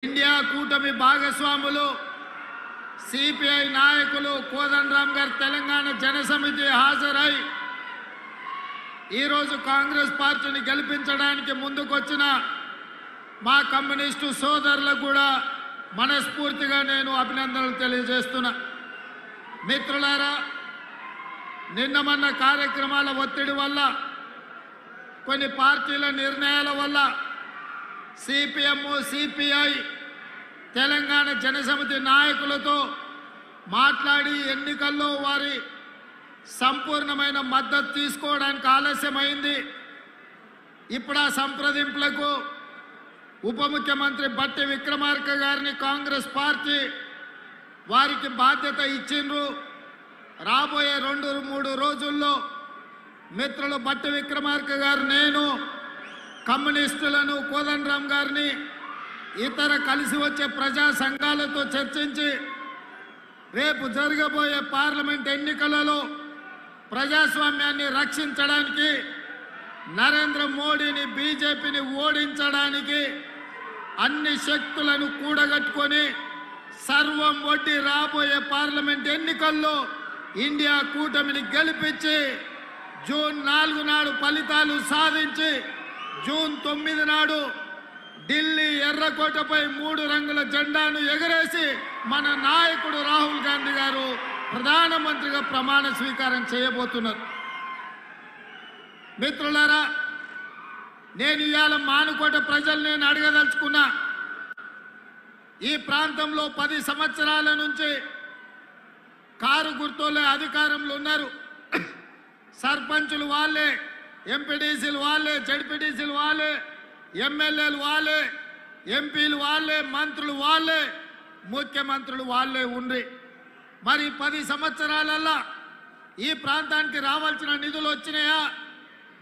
India కూటమి భాగస్వాములు CPI నాయకులు కోదండరామ్ గారు తెలంగాణ జనసమితి హాజరై ఈ రోజు కాంగ్రెస్ పార్టీని గెలిపించడానికి ముందుకొచ్చిన మా కమ్యూనిస్టు సోదరులకు కూడా మనస్ఫూర్తిగా నేను అభినందనలు తెలియజేస్తున్నా. మిత్రులారా, నిన్న మొన్న కార్యక్రమాల ఒత్తిడి వల్ల కొన్ని పార్టీల నిర్ణయాల వల్ల సిపిఎం సిపిఐ తెలంగాణ జనసమితి నాయకులతో మాట్లాడి ఎన్నికల్లో వారి సంపూర్ణమైన మద్దతు తీసుకోవడానికి ఆలస్యమైంది. ఇప్పుడు ఆ సంప్రదింపులకు ఉప ముఖ్యమంత్రి బట్టి విక్రమార్క గారిని కాంగ్రెస్ పార్టీ వారికి బాధ్యత ఇచ్చిండ్రు. రాబోయే 2-3 రోజుల్లో మిత్రులు బట్టి విక్రమార్క గారు, నేను కమ్యూనిస్టులను, కోదండరామ్ గారిని, ఇతర కలిసి వచ్చే ప్రజా సంఘాలతో చర్చించి రేపు జరగబోయే పార్లమెంట్ ఎన్నికలలో ప్రజాస్వామ్యాన్ని రక్షించడానికి, నరేంద్ర మోడీని బీజేపీని ఓడించడానికి అన్ని శక్తులను కూడగట్టుకొని సర్వం ఒడ్డి రాబోయే పార్లమెంట్ ఎన్నికల్లో ఇండియా కూటమిని గెలిపించి జూన్ 4 నాడు ఫలితాలు సాధించి జూన్ 9 నాడు ఢిల్లీ ఎర్రకోటపై 3 రంగుల జెండాను ఎగరేసి మన నాయకుడు రాహుల్ గాంధీ గారు ప్రధానమంత్రిగా ప్రమాణ స్వీకారం చేయబోతున్నారు. మిత్రులారా, నేను ఇవాళ మానుకోట ప్రజలు నేను అడగదలుచుకున్నా. ఈ ప్రాంతంలో 10 సంవత్సరాల నుంచి కారు గుర్తులే అధికారంలో ఉన్నారు. సర్పంచులు వాళ్ళే, ఎంపీడీసీలు వాళ్ళే, జడ్పీడీసీలు వాళ్ళే, ఎమ్మెల్యేలు వాళ్ళే, ఎంపీలు వాళ్ళే, మంత్రులు వాళ్ళే, ముఖ్యమంత్రులు వాళ్ళే ఉండ్రి. మరి 10 సంవత్సరాలల్లా ఈ ప్రాంతానికి రావాల్సిన నిధులు వచ్చినాయా?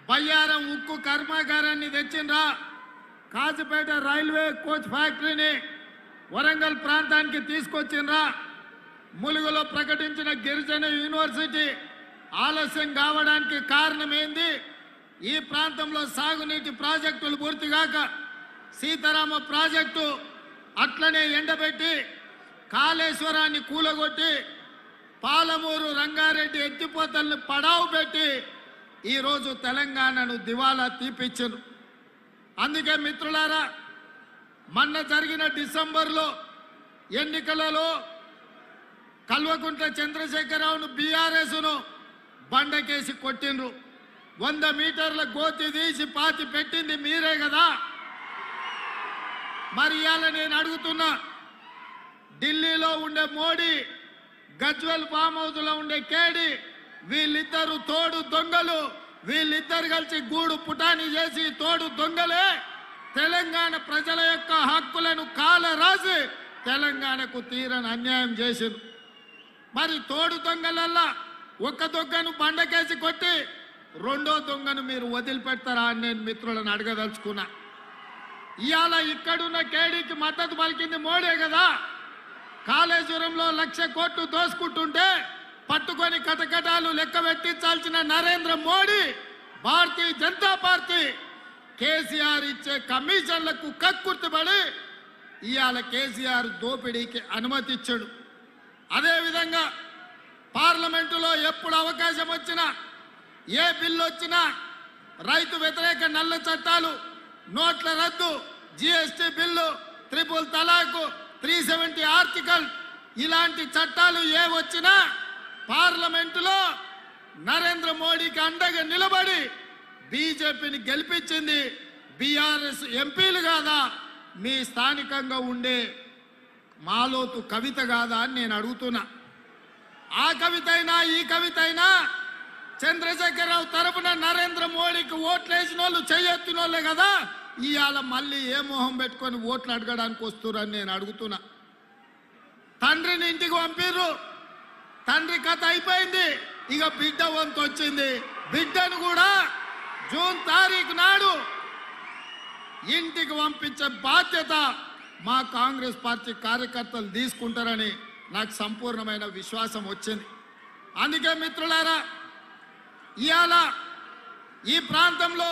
బయ్యారం ఉక్కు కర్మాగారాన్ని తెచ్చిండ్రా? కాజుపేట రైల్వే కోచ్ ఫ్యాక్టరీని వరంగల్ ప్రాంతానికి తీసుకొచ్చిండ్రా? ములుగులో ప్రకటించిన గిరిజన యూనివర్సిటీ ఆలస్యం కావడానికి కారణం ఏంది? ఈ ప్రాంతంలో సాగునీటి ప్రాజెక్టులు పూర్తిగాక సీతారామ ప్రాజెక్టు అట్లనే ఎండబెట్టి కాళేశ్వరాన్ని కూలగొట్టి పాలమూరు రంగారెడ్డి ఎత్తిపోతల్ని పడావు పెట్టి ఈరోజు తెలంగాణను దివాలా తీపిచ్చారు. అందుకే మిత్రులారా, మొన్న జరిగిన డిసెంబర్లో ఎన్నికలలో కల్వకుంట్ల చంద్రశేఖరరావును బీఆర్ఎస్ను బండకేసి కొట్టిండ్రు. 100 మీటర్ల గోతి తీసి పాతి పెట్టింది మీరే కదా. మరి ఇవాళ నేను అడుగుతున్నా, ఢిల్లీలో ఉండే మోడీ, గజ్వెల్ ఫామ్ హౌస్లో ఉండే కేడి, వీళ్ళిద్దరు తోడు దొంగలు. వీళ్ళిద్దరు కలిసి గూడు పుటాని చేసి తోడు దొంగలే తెలంగాణ ప్రజల యొక్క హక్కులను కాలరాసి తెలంగాణకు తీరని అన్యాయం చేసింది. మరి తోడు దొంగలల్లా ఒక దొంగను బండకేసి కొట్టి రెండో దొంగను మీరు వదిలిపెడతారా అని నేను మిత్రులను అడగదలుచుకున్నా. ఇవాళ ఇక్కడున్న కేడీకి మద్దతు పలికింది మోడీ కదా. కాళేశ్వరంలో 1,00,000 కోట్లు దోసుకుంటుంటే పట్టుకొని కటకటాలు లెక్క పెట్టించాల్సిన నరేంద్ర మోడీ, భారతీయ జనతా పార్టీ కేసీఆర్ ఇచ్చే కమిషన్లకు కక్కుర్తిపడి ఇవాళ కేసీఆర్ దోపిడీకి అనుమతి ఇచ్చాడు. అదేవిధంగా పార్లమెంటులో ఎప్పుడు అవకాశం వచ్చినా, ఏ బిల్లు వచ్చినా రైతు వ్యతిరేక నల్ల చట్టాలు, నోట్ల రద్దు, జిఎస్టీ బిల్లు, 3 తలాకు, 370 ఆర్టికల్, ఇలాంటి చట్టాలు ఏ వచ్చినా పార్లమెంటులో నరేంద్ర మోడీకి అండగా నిలబడి బీజేపీని గెలిపించింది బీఆర్ఎస్ ఎంపీలు కాదా? మీ స్థానికంగా ఉండే మాలోతు కవిత కాదా అని నేను అడుగుతున్నా. ఆ కవిత అయినా ఈ కవిత అయినా చంద్రశేఖరరావు తరపున నరేంద్ర మోడీకి ఓట్లు వేసిన వాళ్ళు, చెయ్యెత్తిన వాళ్ళే కదా. ఇవాళ మళ్ళీ ఏ మొహం పెట్టుకొని ఓట్లు అడగడానికి వస్తురని నేను అడుగుతున్నా. తండ్రిని ఇంటికి పంపిర్రు, తండ్రి కథ అయిపోయింది, ఇక బిడ్డ వంతు వచ్చింది. బిడ్డను కూడా జూన్ 1 తారీఖు నాడు ఇంటికి పంపించే బాధ్యత మా కాంగ్రెస్ పార్టీ కార్యకర్తలు తీసుకుంటారని నాకు సంపూర్ణమైన విశ్వాసం వచ్చింది. అందుకే మిత్రులారా, ఇవాళ ఈ ప్రాంతంలో